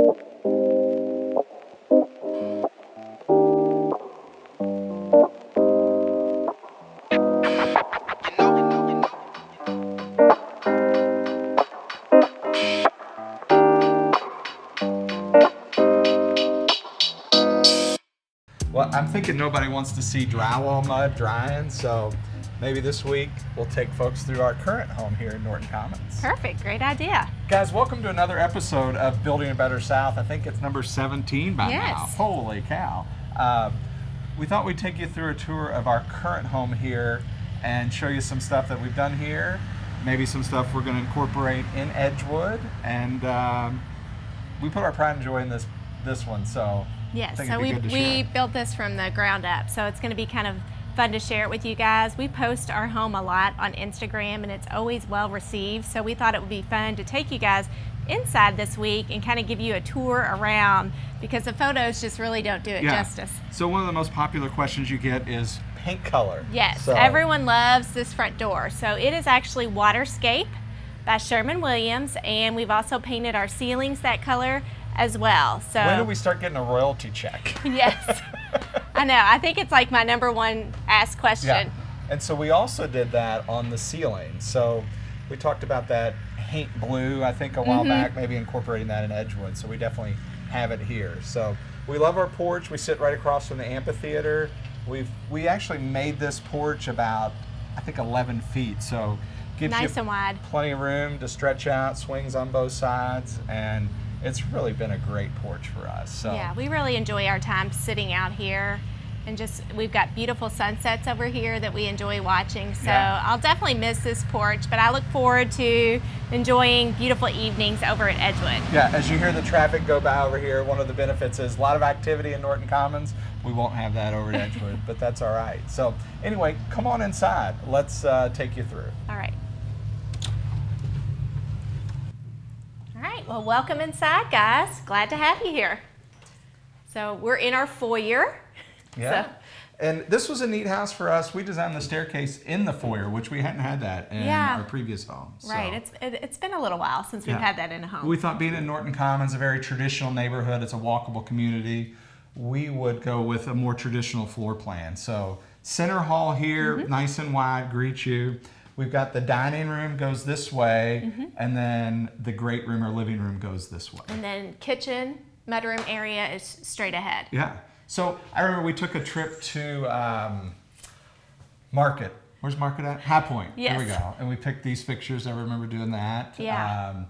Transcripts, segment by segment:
Well, I'm thinking nobody wants to see drywall mud drying, so maybe this week we'll take folks through our current home here in Norton Commons. Perfect, great idea. Guys, welcome to another episode of Building a Better South. I think it's number 17 by now. Holy cow. We thought we'd take you through a tour of our current home here and show you some stuff that we've done here, maybe some stuff we're going to incorporate in Edgewood, and we put our pride and joy in this one, so yes, so we built this from the ground up, so it's going to be kind of fun to share it with you guys. We post our home a lot on Instagram and it's always well received, so we thought it would be fun to take you guys inside this week and kind of give you a tour around, because the photos just really don't do it justice. So one of the most popular questions you get is paint color. Yes, so everyone loves this front door. So it is actually Waterscape by Sherwin-Williams, and we've also painted our ceilings that color as well. So when do we start getting a royalty check? Yes, I know. I think it's like my #1 asked question. Yeah. And so we also did that on the ceiling. So we talked about that paint blue, I think, a while back, maybe incorporating that in Edgewood. So we definitely have it here. So we love our porch. We sit right across from the amphitheater. We actually made this porch about, I think, 11 feet. So gives nice you and wide. Plenty of room to stretch out, swings on both sides, and it's really been a great porch for us. So yeah, we really enjoy our time sitting out here, and just we've got beautiful sunsets over here that we enjoy watching. So I'll definitely miss this porch, but I look forward to enjoying beautiful evenings over at Edgewood. Yeah, as you hear the traffic go by over here, one of the benefits is a lot of activity in Norton Commons. We won't have that over at Edgewood, but that's all right. So anyway, come on inside. Let's take you through. All right. Well, welcome inside, guys. Glad to have you here. So we're in our foyer. Yeah. So. And this was a neat house for us. We designed the staircase in the foyer, which we hadn't had that in our previous home. So. Right. It's been a little while since we've had that in a home. We thought, being in Norton Commons, a very traditional neighborhood, it's a walkable community, we would go with a more traditional floor plan. So center hall here, nice and wide, greets you. We've got the dining room goes this way, and then the great room or living room goes this way. And then kitchen, mudroom area is straight ahead. Yeah. So I remember we took a trip to Market. Where's Market at? High Point. Yes. There we go. And we picked these fixtures. I remember doing that. Yeah.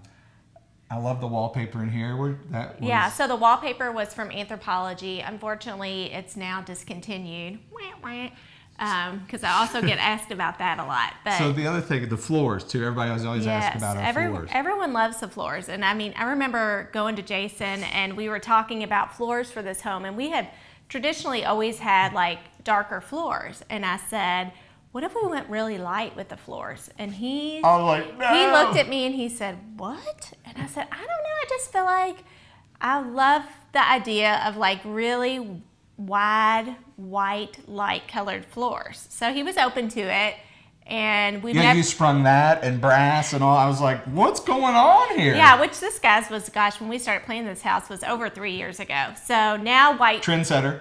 I love the wallpaper in here. Yeah, so the wallpaper was from Anthropology. Unfortunately, it's now discontinued. Because I also get asked about that a lot. But so the other thing, the floors too. Everybody always asks about our floors. Everyone loves the floors, and I mean, I remember going to Jason, and we were talking about floors for this home, and we had traditionally always had like darker floors, and I said, "What if we went really light with the floors?" And he looked at me and he said, "What?" And I said, "I don't know. I just feel like I love the idea of like really wide, white, light colored floors." So he was open to it, and we you sprung that and brass and all. I was like, what's going on here? Yeah, which this guy's was, gosh, when we started planning this house was over 3 years ago. So now white trendsetter.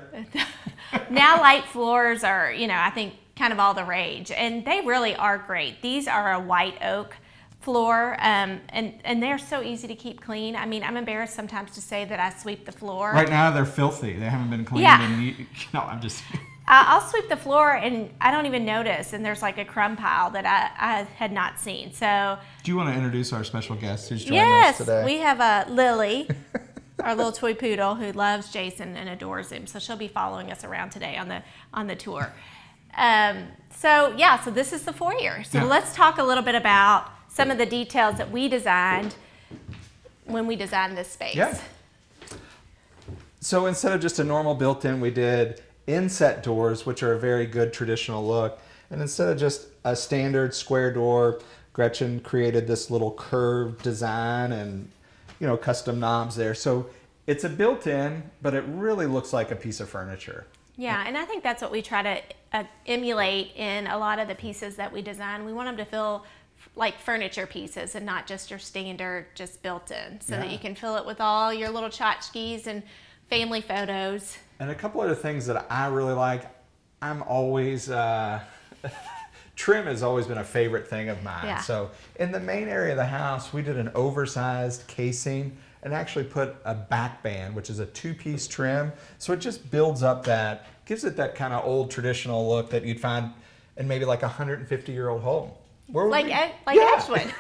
Now light floors are, you know, I think kind of all the rage, and they really are great. These are a white oak floor, and they're so easy to keep clean. I mean, I'm embarrassed sometimes to say that I sweep the floor. Right now they're filthy. They haven't been cleaned. Yeah. No, I'm just. I'll sweep the floor and I don't even notice, and there's like a crumb pile that I had not seen. So. Do you want to introduce our special guest who's joining us today? Yes, we have Lily, our little toy poodle who loves Jason and adores him. So she'll be following us around today on the tour. So this is the foyer. So let's talk a little bit about some of the details that we designed when we designed this space. Yeah. So instead of just a normal built-in, we did inset doors, which are a very good traditional look. And instead of just a standard square door, Gretchen created this little curved design and, you know, custom knobs there. So it's a built-in, but it really looks like a piece of furniture. Yeah, and I think that's what we try to emulate in a lot of the pieces that we design. We want them to feel like furniture pieces and not just your standard just built in, so that you can fill it with all your little tchotchkes and family photos. And a couple other things that I really like, I'm always, trim has always been a favorite thing of mine. Yeah. So in the main area of the house, we did an oversized casing and actually put a back band, which is a 2-piece trim. So it just builds up that, gives it that kind of old traditional look that you'd find in maybe like a 150-year-old home. Like Edgewood.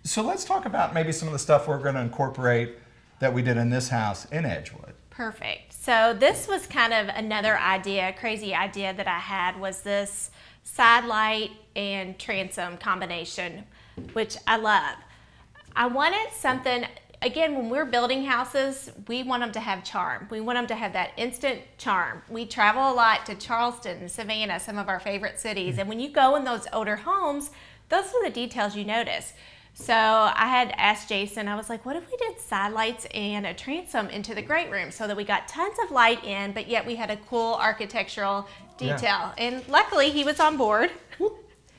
So let's talk about maybe some of the stuff we're going to incorporate that we did in this house in Edgewood. Perfect. So this was kind of another idea, crazy idea that I had, was this side light and transom combination, which I love. I wanted something, again, when we're building houses, we want them to have charm. We want them to have that instant charm. We travel a lot to Charleston and Savannah, some of our favorite cities, and when you go in those older homes, those are the details you notice. So I had asked Jason, I was like, what if we did side lights and a transom into the great room so that we got tons of light in, but yet we had a cool architectural detail. Yeah. And luckily he was on board.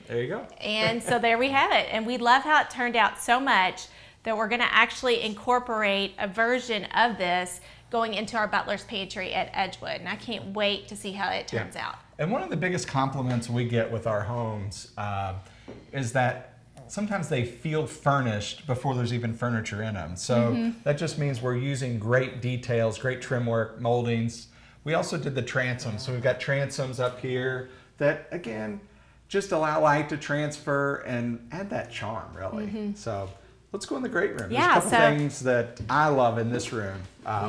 There you go. And so there we have it. And we love how it turned out so much that we're gonna actually incorporate a version of this going into our butler's pantry at Edgewood. And I can't wait to see how it turns out. And one of the biggest compliments we get with our homes is that sometimes they feel furnished before there's even furniture in them. So that just means we're using great details, great trim work, moldings. We also did the transom. So we've got transoms up here that, again, just allow light to transfer and add that charm, really. So let's go in the great room. There's a couple things that I love in this room.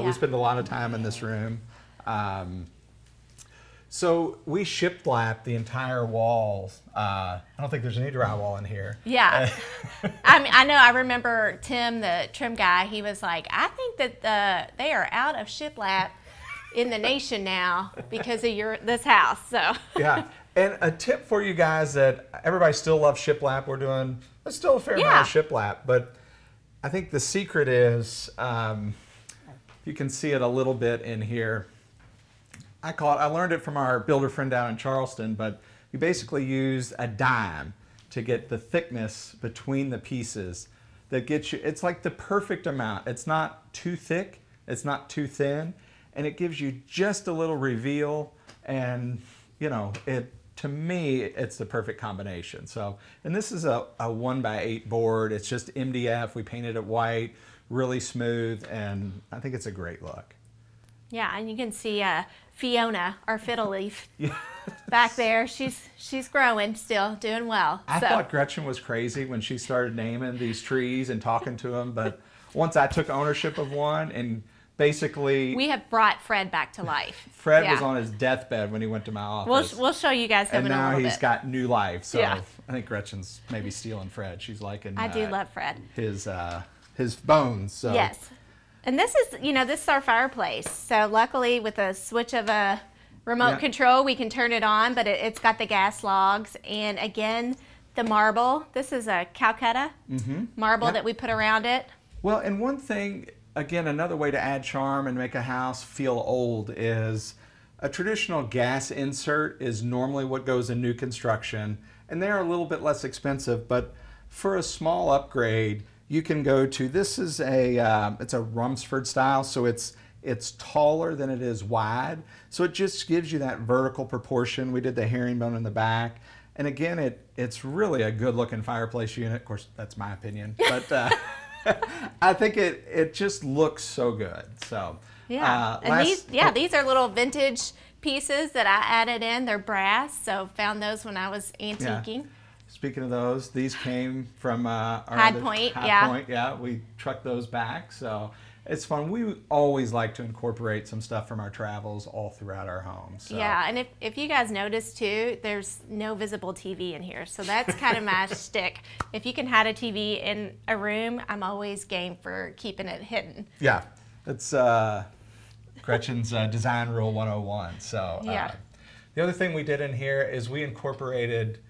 We spend a lot of time in this room. So we shiplap the entire walls. I don't think there's any drywall in here. Yeah. I know, I remember Tim, the trim guy, he was like, I think that they are out of shiplap in the nation now because of this house. So yeah. And a tip for you guys that everybody still loves shiplap. We're doing still a fair amount of shiplap, but I think the secret is, you can see it a little bit in here. I learned it from our builder friend down in Charleston, but you basically use a dime to get the thickness between the pieces that gets you, it's like the perfect amount. It's not too thick, it's not too thin, and it gives you just a little reveal, and you know, to me, it's the perfect combination. So, and this is a 1x8 board. It's just MDF. We painted it white, really smooth, and I think it's a great look. Yeah, and you can see Fiona, our fiddle leaf, back there. She's growing still, doing well. I thought Gretchen was crazy when she started naming these trees and talking to them, but once I took ownership of one and basically... We have brought Fred back to life. Fred was on his deathbed when he went to my office. We'll show you guys him in a little bit. And now he's got new life, so I think Gretchen's maybe stealing Fred. She's liking... I do love Fred. His bones, so... Yes. And this is our fireplace. So luckily with a switch of a remote control, we can turn it on, but it's got the gas logs. And again, the marble. This is a Calcutta marble that we put around it. Well, and one thing, again, another way to add charm and make a house feel old is a traditional gas insert is normally what goes in new construction. And they're a little bit less expensive, but for a small upgrade, you can go to, this is it's a Rumsford style, so it's taller than it is wide. So it just gives you that vertical proportion. We did the herringbone in the back. And again, it's really a good looking fireplace unit. Of course, that's my opinion, but I think it just looks so good. So yeah, and these are little vintage pieces that I added in. They're brass, so found those when I was antiquing. Yeah. Speaking of those, these came from our High Point. Yeah, we trucked those back, so it's fun. We always like to incorporate some stuff from our travels all throughout our home. So. Yeah, and if you guys notice too, there's no visible TV in here, so that's kind of my shtick. If you can hide a TV in a room, I'm always game for keeping it hidden. Yeah, it's Gretchen's Design Rule 101. So the other thing we did in here is we incorporated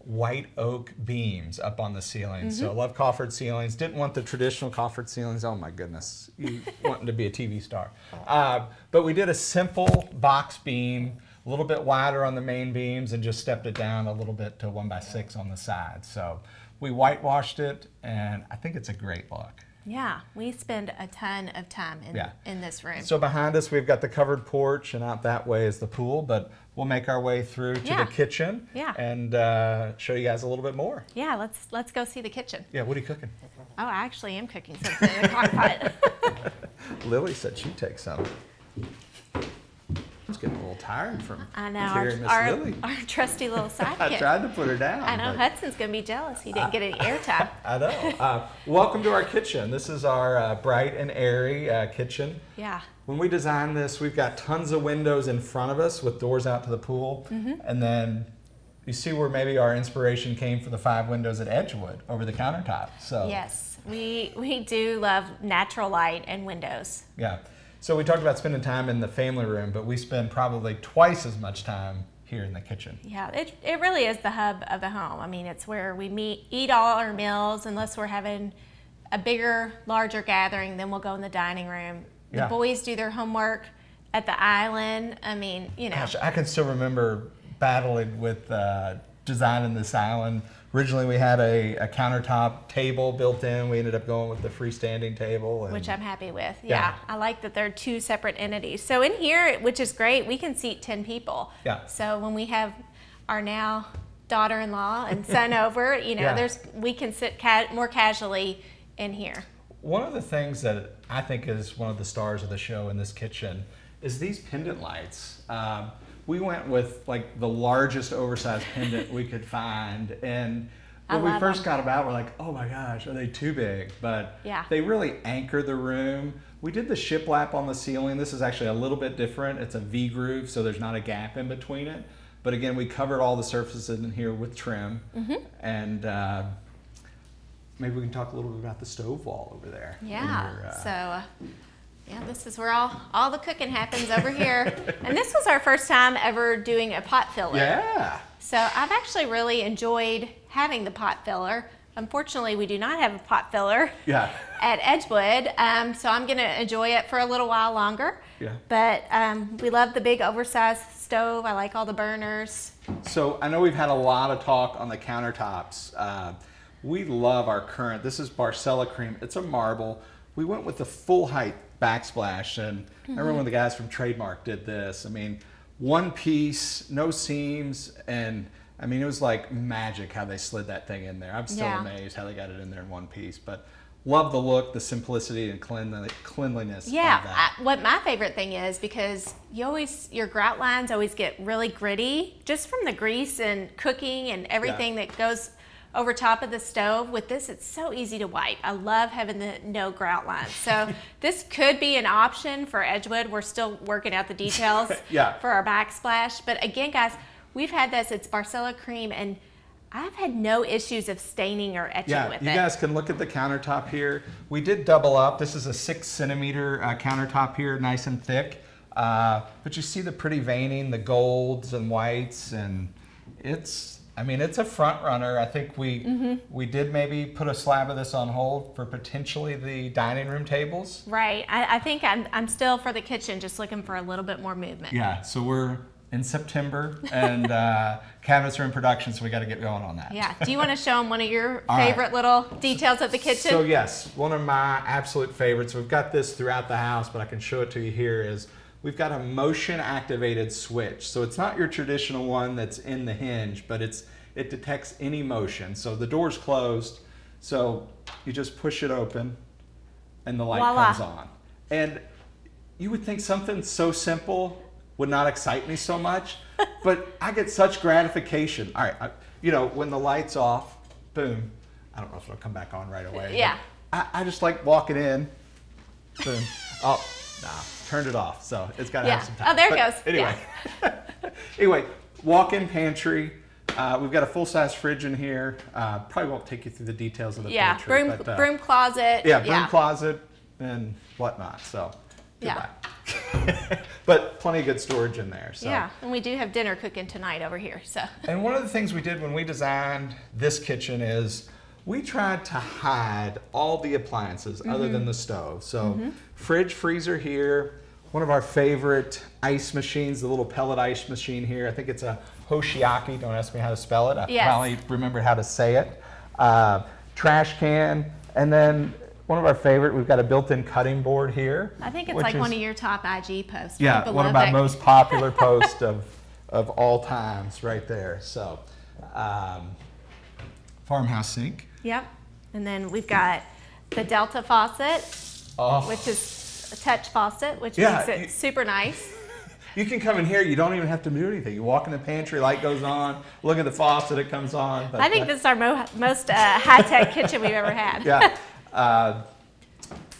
white oak beams up on the ceiling. So I love coffered ceilings. Didn't want the traditional coffered ceilings. Oh my goodness, you wanting to be a TV star. But we did a simple box beam a little bit wider on the main beams and just stepped it down a little bit to 1x6 on the side. So we whitewashed it, and I think it's a great look. Yeah, we spend a ton of time in this room. So behind us, we've got the covered porch, and out that way is the pool, but we'll make our way through to the kitchen and show you guys a little bit more. Yeah, let's go see the kitchen. Yeah, what are you cooking? Oh, I actually am cooking something in the crock pot. Lily said she'd take some. I was getting a little tired from hearing Miss Lily. Our trusty little sidekick. I tried to put her down. I know, Hudson's going to be jealous. He didn't get any airtime. I know. Welcome to our kitchen. This is our bright and airy kitchen. Yeah. When we designed this, we've got tons of windows in front of us with doors out to the pool. And then you see where maybe our inspiration came for the 5 windows at Edgewood over the countertop. So yes, we do love natural light and windows. Yeah. So we talked about spending time in the family room, but we spend probably twice as much time here in the kitchen. Yeah, it really is the hub of the home. I mean, it's where we eat all our meals, unless we're having a bigger, larger gathering, then we'll go in the dining room. The boys do their homework at the island. I mean, you know. Gosh, I can still remember battling with designing this island. Originally, we had a countertop table built in. We ended up going with the freestanding table. Which I'm happy with. Yeah, I like that they're 2 separate entities. So in here, which is great, we can seat 10 people. Yeah. So when we have our now daughter-in-law and son over, you know, we can sit more casually in here. One of the things that I think is one of the stars of the show in this kitchen is these pendant lights. We went with like the largest oversized pendant we could find, and when we first got them out, we're like, oh my gosh, are they too big? But they really anchor the room. We did the shiplap on the ceiling. This is actually a little bit different. It's a V-groove, so there's not a gap in between it. But again, we covered all the surfaces in here with trim. And maybe we can talk a little bit about the stove wall over there. Yeah, yeah, this is where all the cooking happens over here. And this was our first time ever doing a pot filler. Yeah. So I've actually really enjoyed having the pot filler. Unfortunately, we do not have a pot filler at Edgewood, so I'm going to enjoy it for a little while longer. Yeah. But we love the big oversized stove. I like all the burners. So I know we've had a lot of talk on the countertops. We love our current, this is Barcella Cream. It's a marble. We went with the full height backsplash, and I remember when the guys from Trademark did this. I mean, one piece, no seams, and I mean, it was like magic how they slid that thing in there. I'm still amazed how they got it in there in one piece, but love the look, the simplicity and cleanliness of that. What my favorite thing is, because your grout lines always get really gritty just from the grease and cooking and everything that goes over top of the stove. With this, it's so easy to wipe. I love having the no grout lines. So this could be an option for Edgewood. We're still working out the details for our backsplash. But again, guys, we've had this, it's Barcella Cream, and I've had no issues of staining or etching with it. You guys can look at the countertop here. We did double up. This is a 6 centimeter countertop here, nice and thick. But you see the pretty veining, the golds and whites, and it's a front runner. I think we did maybe put a slab of this on hold for potentially the dining room tables. Right. I think I'm still for the kitchen, just looking for a little bit more movement. Yeah. So we're in September, and cabinets are in production, so we got to get going on that. Yeah. Do you want to show them one of your favorite little details of the kitchen? So yes, one of my absolute favorites. We've got this throughout the house, but I can show it to you here. Is we've got a motion activated switch. So it's not your traditional one that's in the hinge, but it detects any motion. So the door's closed, so you just push it open and the light comes on. And you would think something so simple would not excite me so much, but I get such gratification. All right, when the light's off, boom. I don't know if it'll come back on right away. Yeah. I just like walking in, boom. Oh, nah, turned it off. So it's got to have some time. Oh, there it goes. Anyway, anyway, walk-in pantry. We've got a full-size fridge in here. Probably won't take you through the details of the pantry. Broom closet. Yeah, broom closet and whatnot. So goodbye. But plenty of good storage in there. So. Yeah, and we do have dinner cooking tonight over here. So. And one of the things we did when we designed this kitchen is we tried to hide all the appliances other than the stove. So fridge, freezer here, one of our favorite ice machines, the little pellet ice machine here. I think it's a Hoshiaki. Don't ask me how to spell it. I finally remembered how to say it. Trash can, and then one of our favorite, we've got a built-in cutting board here. I think it's like one of your top IG posts. Yeah, one of my most popular posts of all times right there. So, farmhouse sink. Yep. And then we've got the Delta faucet, which is a touch faucet, which makes it super nice. You can come in here, you don't even have to do anything. You walk in the pantry, light goes on, look at the faucet, it comes on. I think this is our most high-tech kitchen we've ever had. Yeah.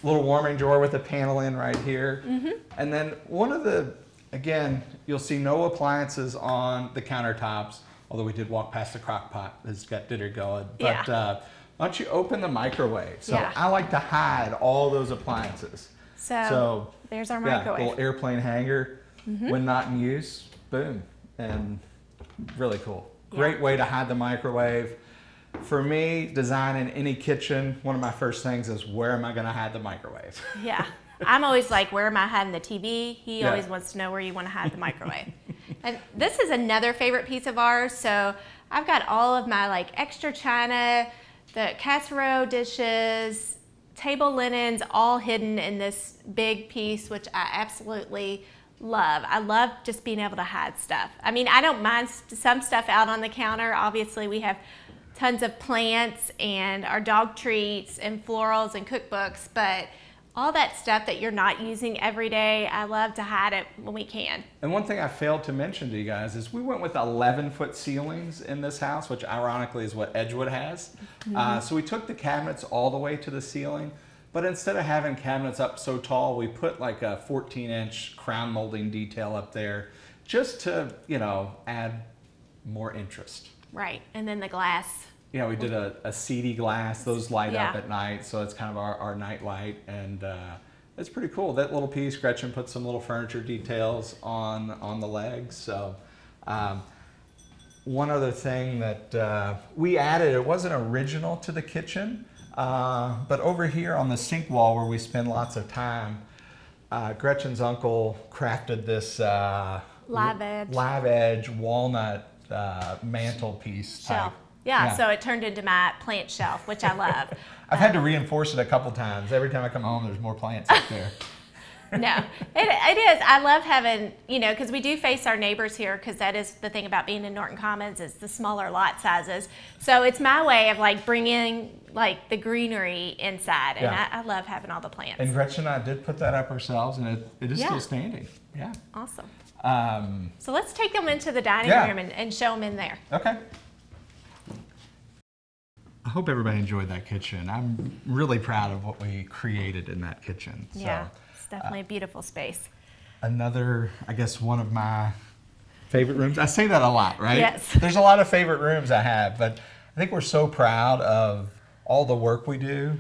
Little warming drawer with a panel in right here. And then one of the, again, you'll see no appliances on the countertops, although we did walk past the crock pot that's got dinner going. But why don't you open the microwave? So I like to hide all those appliances. So there's our microwave. Little airplane hanger, when not in use, boom. And really cool. Great way to hide the microwave. For me, designing any kitchen, one of my first things is, where am I going to hide the microwave? Yeah. I'm always like, where am I hiding the TV? He always wants to know where you want to hide the microwave. And this is another favorite piece of ours. So I've got all of my like extra china, the casserole dishes, table linens, all hidden in this big piece, which I absolutely love. I love just being able to hide stuff. I mean, I don't mind some stuff out on the counter. Obviously, we have tons of plants and our dog treats and florals and cookbooks, but all that stuff that you're not using every day, I love to hide it when we can. And one thing I failed to mention to you guys is we went with 11-foot ceilings in this house, which ironically is what Edgewood has. So we took the cabinets all the way to the ceiling, but instead of having cabinets up so tall, we put like a 14-inch crown molding detail up there just to, you know, add more interest. Right, and then the glass. Yeah, we did a CD glass. Those light up at night, so it's kind of our night light, and it's pretty cool. That little piece, Gretchen put some little furniture details on the legs. So one other thing that we added, it wasn't original to the kitchen, but over here on the sink wall where we spend lots of time, Gretchen's uncle crafted this live edge walnut mantelpiece type. Yeah, so it turned into my plant shelf, which I love. I've had to reinforce it a couple times. Every time I come home, there's more plants up there. No, it is. I love having, you know, because we do face our neighbors here, because that is the thing about being in Norton Commons is the smaller lot sizes. So it's my way of like bringing like the greenery inside, and I love having all the plants. And Gretchen and I did put that up ourselves, and it is still standing. Yeah. Awesome. So let's take them into the dining room and show them in there. Okay. I hope everybody enjoyed that kitchen. I'm really proud of what we created in that kitchen. Yeah, it's definitely a beautiful space. Another, I guess, one of my favorite rooms. I say that a lot, right? Yes. There's a lot of favorite rooms I have, but I think we're so proud of all the work we do.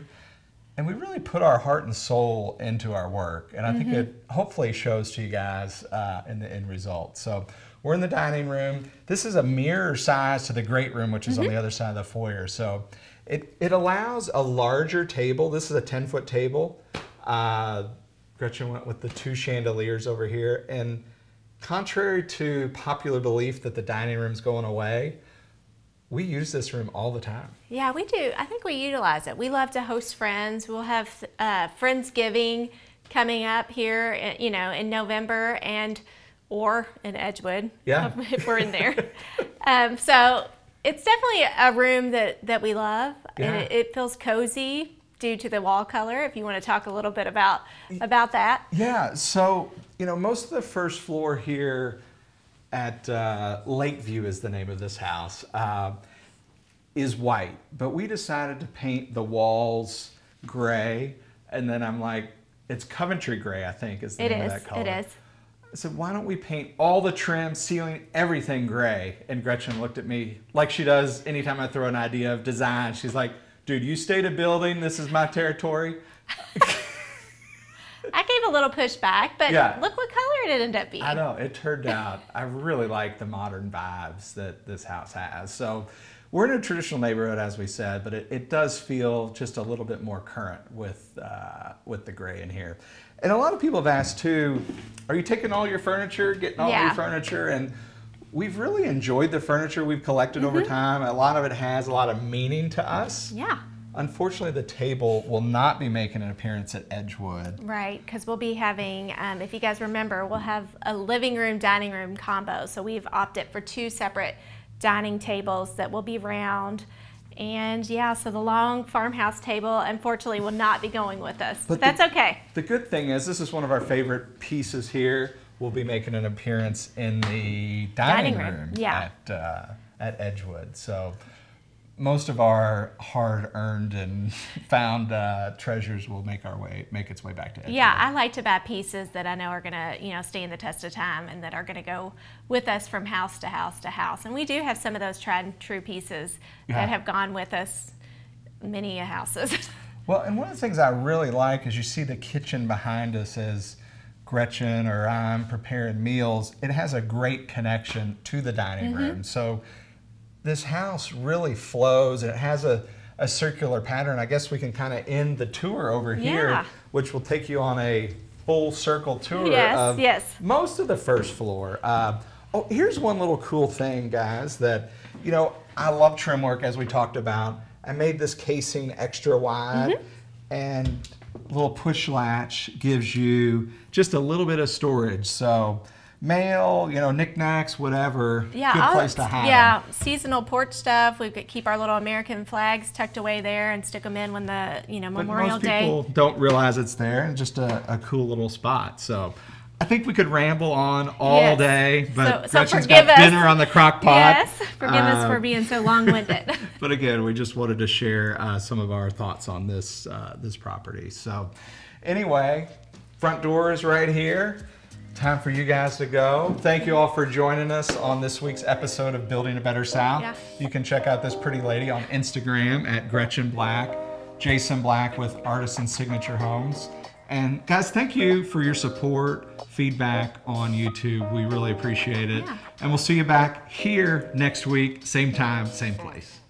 And we really put our heart and soul into our work. And I think it hopefully shows to you guys in the end result. So we're in the dining room. This is a mirror size to the great room, which is on the other side of the foyer. So it allows a larger table. This is a 10-foot table. Gretchen went with the 2 chandeliers over here. And contrary to popular belief that the dining room's going away, we use this room all the time. Yeah, we do. I think we utilize it. We love to host friends. We'll have Friendsgiving coming up here, you know, in November or in Edgewood, if we're in there. So it's definitely a room that we love, and it feels cozy due to the wall color. If you want to talk a little bit about that. Yeah. So you know, most of the first floor here at Lakeview is the name of this house, is white. But we decided to paint the walls gray, and then I'm like, it's Coventry gray, I think, is the name of that color. It is. I said, why don't we paint all the trim, ceiling, everything gray? And Gretchen looked at me like she does anytime I throw an idea of design. She's like, dude, you stayed a building, this is my territory. I gave a little pushback, but look what color it ended up being. I know, it turned out, I really like the modern vibes that this house has. So we're in a traditional neighborhood, as we said, but it does feel just a little bit more current with the gray in here. And a lot of people have asked too, are you taking all your furniture, getting all your furniture? And we've really enjoyed the furniture we've collected over time. A lot of it has a lot of meaning to us. Yeah. Unfortunately, the table will not be making an appearance at Edgewood. Right, because we'll be having, if you guys remember, we'll have a living room, dining room combo. So we've opted for 2 separate dining tables that will be round. And yeah, so the long farmhouse table, unfortunately, will not be going with us. But that's okay. The good thing is, this is one of our favorite pieces here. We'll be making an appearance in the dining room at Edgewood. So most of our hard-earned and found treasures will make its way back to Edgewood. Yeah, I like to buy pieces that I know are going to, stand the test of time and that are going to go with us from house to house to house. And we do have some of those tried and true pieces that have gone with us many houses. Well, and one of the things I really like is you see the kitchen behind us as Gretchen or I'm preparing meals. It has a great connection to the dining room. So this house really flows, and it has a circular pattern. I guess we can kind of end the tour over here, which will take you on a full circle tour of most of the first floor. Oh, here's one little cool thing, guys, that, I love trim work, as we talked about. I made this casing extra wide, and little push latch gives you just a little bit of storage. So mail, knickknacks, whatever, good place to hide them. Seasonal porch stuff. We could keep our little American flags tucked away there and stick them in when the, Memorial Day. But most people don't realize it's there, and just a cool little spot. So I think we could ramble on all day, but Gretchen's got dinner on the crock pot. Yes, forgive us for being so long-winded. But again, we just wanted to share some of our thoughts on this property. So anyway, front door is right here. Time for you guys to go. Thank you all for joining us on this week's episode of Building a Better South. Yeah. You can check out this pretty lady on Instagram at Gretchen Black, Jason Black with Artisan Signature Homes. And guys, thank you for your support, feedback on YouTube. We really appreciate it. Yeah. And we'll see you back here next week, same time, same place.